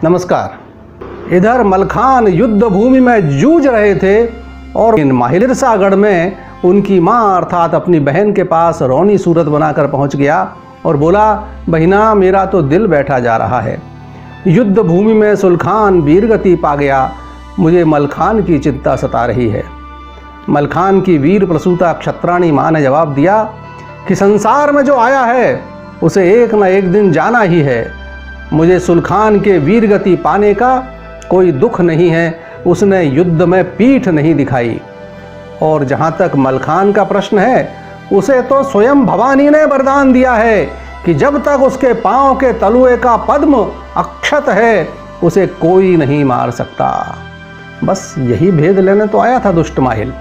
नमस्कार। इधर मलखान युद्ध भूमि में जूझ रहे थे और इन माहिलिरसागढ़ में उनकी माँ अर्थात अपनी बहन के पास रौनी सूरत बनाकर पहुंच गया और बोला, बहिना मेरा तो दिल बैठा जा रहा है। युद्ध भूमि में सुलखान वीरगति पा गया, मुझे मलखान की चिंता सता रही है। मलखान की वीर प्रसूता क्षत्राणी माँ ने जवाब दिया कि संसार में जो आया है उसे एक न एक दिन जाना ही है। मुझे सुलखान के वीरगति पाने का कोई दुख नहीं है, उसने युद्ध में पीठ नहीं दिखाई। और जहाँ तक मलखान का प्रश्न है, उसे तो स्वयं भवानी ने वरदान दिया है कि जब तक उसके पांव के तलुए का पद्म अक्षत है उसे कोई नहीं मार सकता। बस यही भेद लेने तो आया था दुष्ट माहिल।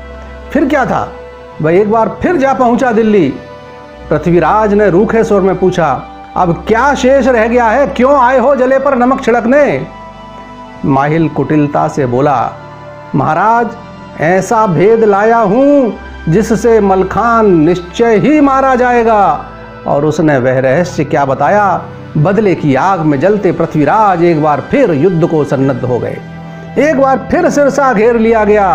फिर क्या था, वह एक बार फिर जा पहुंचा दिल्ली। पृथ्वीराज ने रूखे स्वर में पूछा, अब क्या शेष रह गया है, क्यों आए हो जले पर नमक छिड़कने? माहिल कुटिलता से बोला, महाराज ऐसा भेद लाया हूं जिससे मलखान निश्चय ही मारा जाएगा। और उसने वह रहस्य क्या बताया, बदले की आग में जलते पृथ्वीराज एक बार फिर युद्ध को सन्नद्ध हो गए। एक बार फिर सिरसा घेर लिया गया,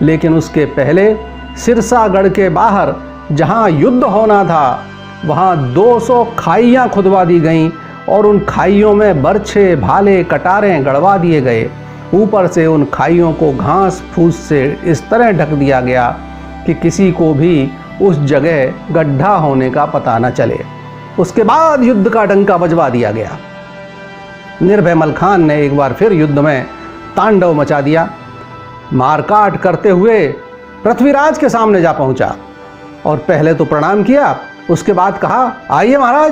लेकिन उसके पहले सिरसागढ़ के बाहर जहां युद्ध होना था वहां 200 खाइयां खुदवा दी गईं और उन खाइयों में बरछे, भाले, कटारें गड़वा दिए गए। ऊपर से उन खाइयों को घास फूस से इस तरह ढक दिया गया कि किसी को भी उस जगह गड्ढा होने का पता न चले। उसके बाद युद्ध का डंका बजवा दिया गया। निर्भय मलखान ने एक बार फिर युद्ध में तांडव मचा दिया। मारकाट करते हुए पृथ्वीराज के सामने जा पहुंचा और पहले तो प्रणाम किया, उसके बाद कहा, आइए महाराज,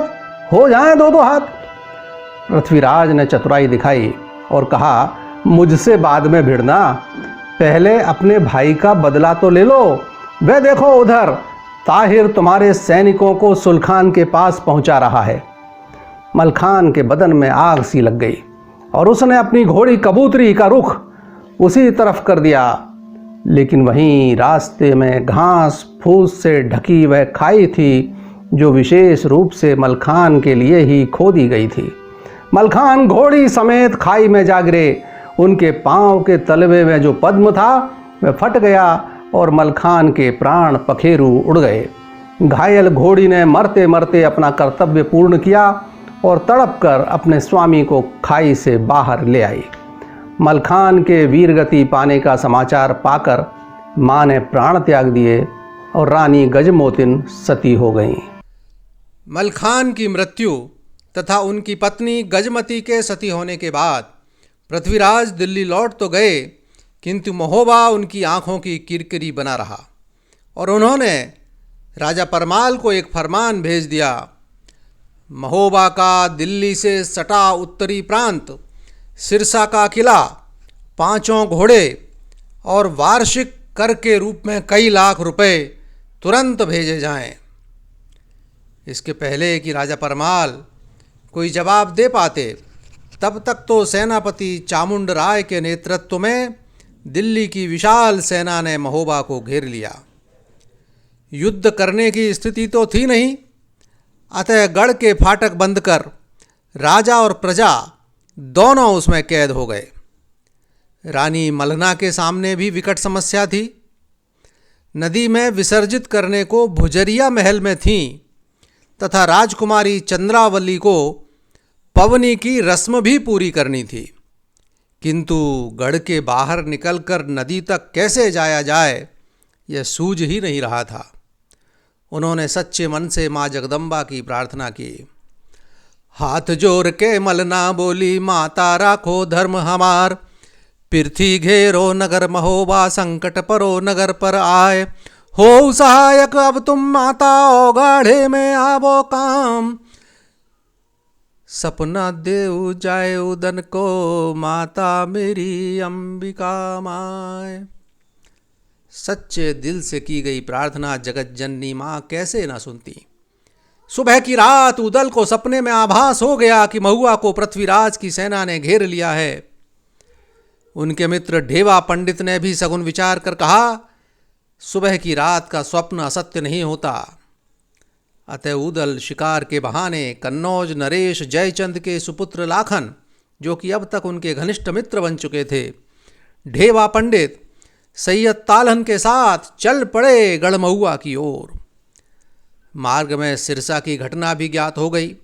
हो जाएं दो हाथ। पृथ्वीराज ने चतुराई दिखाई और कहा, मुझसे बाद में भिड़ना, पहले अपने भाई का बदला तो ले लो। वे देखो उधर ताहिर तुम्हारे सैनिकों को सुलखान के पास पहुंचा रहा है। मलखान के बदन में आग सी लग गई और उसने अपनी घोड़ी कबूतरी का रुख उसी तरफ कर दिया। लेकिन वहीं रास्ते में घास फूस से ढकी वह खाई थी जो विशेष रूप से मलखान के लिए ही खोदी गई थी। मलखान घोड़ी समेत खाई में जा गिरे। उनके पांव के तलवे में जो पद्म था वह फट गया और मलखान के प्राण पखेरु उड़ गए। घायल घोड़ी ने मरते मरते अपना कर्तव्य पूर्ण किया और तड़प कर अपने स्वामी को खाई से बाहर ले आई। मलखान के वीरगति पाने का समाचार पाकर माँ ने प्राण त्याग दिए और रानी गजमोतिन सती हो गईं। मलखान की मृत्यु तथा उनकी पत्नी गजमती के सती होने के बाद पृथ्वीराज दिल्ली लौट तो गए, किंतु महोबा उनकी आंखों की किरकिरी बना रहा और उन्होंने राजा परमाल को एक फरमान भेज दिया। महोबा का दिल्ली से सटा उत्तरी प्रांत, सिरसा का किला, 5 घोड़े और वार्षिक कर के रूप में कई लाख रुपए तुरंत भेजे जाएं। इसके पहले कि राजा परमाल कोई जवाब दे पाते, तब तक तो सेनापति चामुंड राय के नेतृत्व में दिल्ली की विशाल सेना ने महोबा को घेर लिया। युद्ध करने की स्थिति तो थी नहीं, अतः गढ़ के फाटक बंद कर राजा और प्रजा दोनों उसमें कैद हो गए। रानी मलना के सामने भी विकट समस्या थी। नदी में विसर्जित करने को भुजरिया महल में थीं तथा राजकुमारी चंद्रावली को पवनी की रस्म भी पूरी करनी थी, किंतु गढ़ के बाहर निकलकर नदी तक कैसे जाया जाए यह सूझ ही नहीं रहा था। उन्होंने सच्चे मन से माँ जगदम्बा की प्रार्थना की। हाथ जोड़ के मलना बोली, माता राखो धर्म हमार, पृथ्वी घेरो नगर महोबा, संकट परो नगर पर आए, हो सहायक अब तुम माता, औगाढ़े में आवो काम, सपना देऊ जाए उदन को, माता मेरी अंबिका माए। सच्चे दिल से की गई प्रार्थना जगत जननी माँ कैसे ना सुनती। सुबह की रात उदल को सपने में आभास हो गया कि महुआ को पृथ्वीराज की सेना ने घेर लिया है। उनके मित्र ढेवा पंडित ने भी सगुन विचार कर कहा, सुबह की रात का स्वप्न असत्य नहीं होता। अतः उदल शिकार के बहाने कन्नौज नरेश जयचंद के सुपुत्र लाखन जो कि अब तक उनके घनिष्ठ मित्र बन चुके थे, ढेवा पंडित सैयद तालहन के साथ चल पड़े गढ़महुआ की ओर। मार्ग में सिरसा की घटना भी ज्ञात हो गई।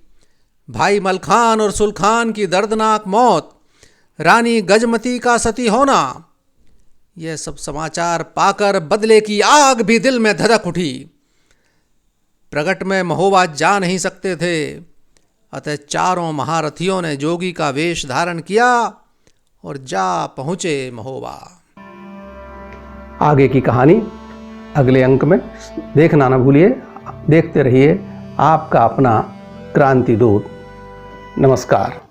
भाई मलखान और सुलखान की दर्दनाक मौत, रानी गजमती का सती होना, यह सब समाचार पाकर बदले की आग भी दिल में धधक उठी। प्रगट में महोबा जा नहीं सकते थे, अतः चारों महारथियों ने जोगी का वेश धारण किया और जा पहुंचे महोबा। आगे की कहानी अगले अंक में देखना ना भूलिए। देखते रहिए आपका अपना क्रांति दूत। नमस्कार।